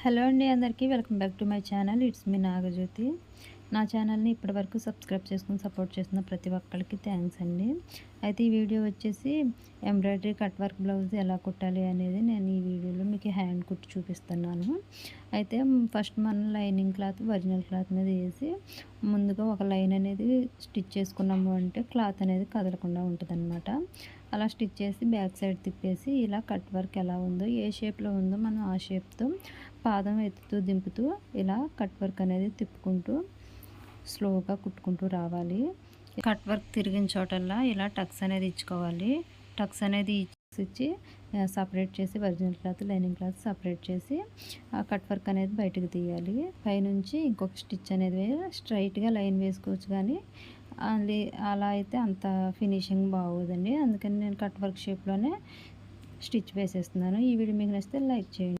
Hello అండి అందరికీ welcome back to my channel. It's me Nagajyothi. నా ఛానల్ని ఇప్పటివరకు సబ్స్క్రైబ్ చేసుకుని సపోర్ట్ చేస్తున్న ప్రతి ఒక్కరికి థ్యాంక్స్ అండి. అయితే ఈ వీడియో వచ్చేసి ఎంబ్రాయిడరీ కట్ వర్క్ బ్లౌజ్ ఎలా కుట్టాలి అనేది నేను ఈ వీడియోలో మీకు హ్యాండ్ కుట్టి చూపిస్తున్నాను. అయితే ఫస్ట్ మనం లైనింగ్ క్లాత్ ఒరిజినల్ క్లాత్ మీద వేసి ముందుగా ఒక లైన్ అనేది స్టిచ్ చేసుకున్నాము అంటే క్లాత్ అనేది కదలకుండా ఉంటుందన్నమాట. అలా స్టిచ్ చేసి బ్యాక్ సైడ్ తిప్పేసి ఇలా కట్ వర్క్ ఎలా ఉందో ఏ షేప్లో ఉందో మనం ఆ షేప్తో పాదం ఎత్తుతూ దింపుతూ ఇలా కట్ వర్క్ అనేది తిప్పుకుంటూ స్లోగా కుట్టుకుంటూ రావాలి. కట్ వర్క్ తిరిగిన చోటల్లా ఇలా టక్స్ అనేది ఇచ్చుకోవాలి. టక్స్ అనేది ఇచ్చి సపరేట్ చేసి original cloth lining cloth separate చేసి ఆ కట్ వర్క్ అనేది బయటకు తీయాలి. పైనుంచి ఇంకొక స్టిచ్ అనేది స్ట్రైట్గా లైన్ వేసుకోవచ్చు, కానీ అలా అయితే అంత ఫినిషింగ్ బాగోదండి. అందుకని నేను కట్ వర్క్ షేప్లోనే స్టిచ్ వేసేస్తున్నాను. ఈ వీడియో మీకు నచ్చితే లైక్ చేయండి.